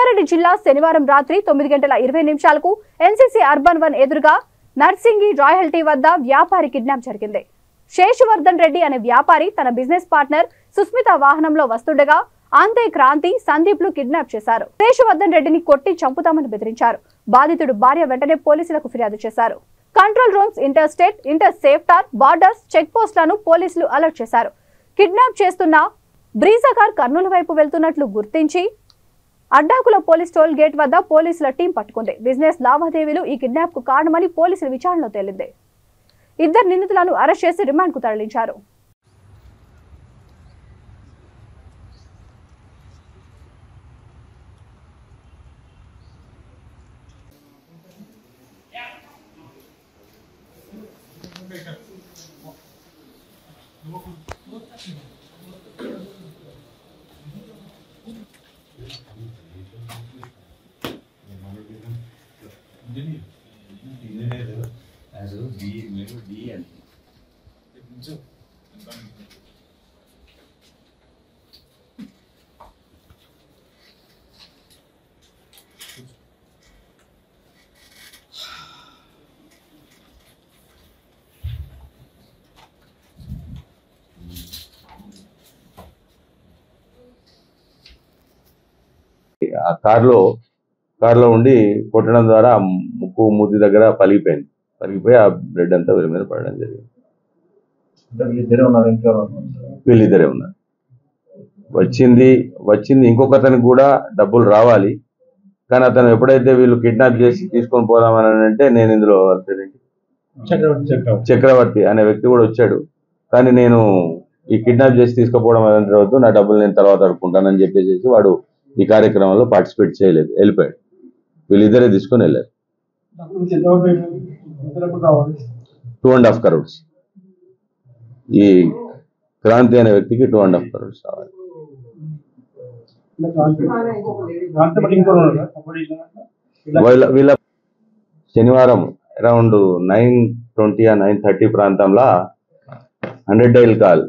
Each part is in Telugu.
రంగారెడ్డి జిల్లా శనివారం రాత్రి 9:20 ఎన్సీసీ అర్బన్ 1 ఎదురుగా నర్సింగి రాయల్టీ వద్ద వ్యాపారి కిడ్నాప్ జరిగింది. శేషవర్ధన్ రెడ్డి అనే వ్యాపారి తన బిజినెస్ పార్ట్నర్ సుస్మిత వాహనంలో వస్తుండగా ఆంతే క్రాంతి సందీప్లు కిడ్నాప్ చేశారు. శేషవర్ధన్ రెడ్డిని కొట్టి చంపుతామని బెదిరించారు. బాధితుడు భార్య వెంటనే పోలీసులకు ఫిర్యాదు చేశారు. కంట్రోల్ రూమ్స్, ఇంటర్స్టేట్, ఇంటర్ సేఫ్టార్, బార్డర్స్, చెక్ పోస్టులను పోలీసులు అలర్ట్ చేశారు. కిడ్నాప్ చేస్తున్న బ్రీజా కార్ కర్నూలు వైపు వెళ్తున్నట్లు గుర్తించి అడ్డాకుల పోలీస్ టోల్ గేట్ వద్ద పోలీసుల టీం పట్టుకుంది. బిజినెస్ లావాదేవీలు ఈ కిడ్నాప్ కు కారణమని పోలీసుల విచారణలో తేలింది. ఇద్దరు నిందితులను అరెస్ట్ చేసి రిమాండ్ కు తరలించారు. ఆ కార్లో ఉండి కొట్టడం ద్వారా ముక్కు మూతి దగ్గర పలిగిపోయి ఆ బ్లడ్ అంతా వీళ్ళ మీద పడడం జరిగింది. వీళ్ళిద్దరే ఉన్నారు. వచ్చింది ఇంకొకతనికి కూడా డబ్బులు రావాలి, కానీ అతను ఎప్పుడైతే వీళ్ళు కిడ్నాప్ చేసి తీసుకొని పోదామని అంటే నేను ఇందులో చక్రవర్తి అనే వ్యక్తి కూడా వచ్చాడు, కానీ నేను ఈ కిడ్నాప్ చేసి తీసుకుపోవడం అనే తర్వాత నా డబ్బులు నేను తర్వాత అడుక్కుంటానని చెప్పేసి వాడు ఈ కార్యక్రమంలో పార్టిసిపేట్ చేయలేదు, వెళ్ళిపోయాడు. వీళ్ళిద్దరే తీసుకొని వెళ్ళారు. 2.5 crores. ఈ క్రాంతి అనే వ్యక్తికి 2.5 crores రావాలి. వీళ్ళ శనివారం అరౌండ్ 9:20 or 9:30 ప్రాంతంలో 100 dial కాల్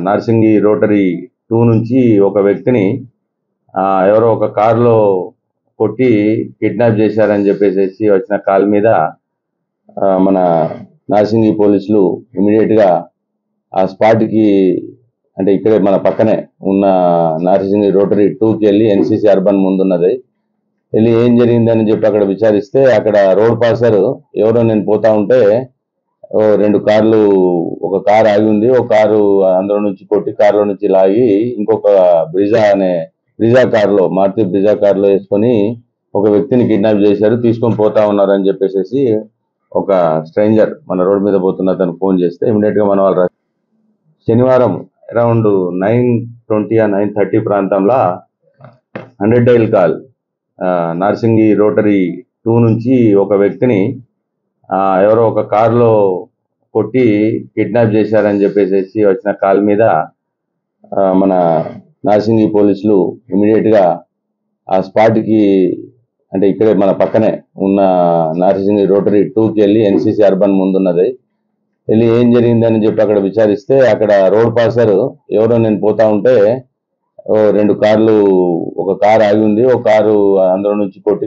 నార్సింగి రోటరీ 2 నుంచి ఒక వ్యక్తిని ఎవరో ఒక కారులో కొట్టి కిడ్నాప్ చేశారని చెప్పేసి వచ్చిన కాల్ మీద మన నార్సింగి పోలీసులు ఇమీడియట్ గా ఆ స్పాట్కి, అంటే ఇక్కడే మన పక్కనే ఉన్న నార్సింగి రోటరీ 2కి వెళ్ళి ఎన్సీసీ అర్బన్ ముందున్నది వెళ్ళి ఏం జరిగిందని చెప్పి అక్కడ విచారిస్తే అక్కడ రోడ్ పాసర్ ఎవరో నేను పోతా ఉంటే 2 కార్లు, ఒక కారు ఆగి ఉంది, ఒక కారు అందులో నుంచి కొట్టి కారులో నుంచి లాగి ఇంకొక బ్రిజా కార్లో, మారుతి బ్రిజా కార్లో వేసుకొని ఒక వ్యక్తిని కిడ్నాప్ చేశారు, తీసుకొని పోతా ఉన్నారని చెప్పేసి ఒక స్ట్రేంజర్ మన రోడ్ మీద పోతున్న అతను ఫోన్ చేస్తే ఇమీడియట్ గా మన వాళ్ళు శనివారం అరౌండ్ 9:20 or 9:30 ప్రాంతంలో 100 dial కాల్ నార్సింగి రోటరీ 2 నుంచి ఒక వ్యక్తిని ఎవరో ఒక కారులో కొట్టి కిడ్నాప్ చేశారని చెప్పేసి వచ్చిన కాల్ మీద మన నార్సింగి పోలీసులు ఇమీడియట్ గా ఆ స్పాట్కి, అంటే ఇక్కడే మన పక్కనే ఉన్న నార్సింగి రోటరీ 2కి వెళ్ళి ఎన్సీసీ అర్బన్ ముందున్నది వెళ్ళి ఏం జరిగిందని చెప్పి అక్కడ విచారిస్తే అక్కడ రోడ్ పాసర్ ఎవరో నేను పోతా ఉంటే 2 కార్లు, ఒక కారు ఆగి ఉంది, ఒక కారు అందులో నుంచి కొట్టి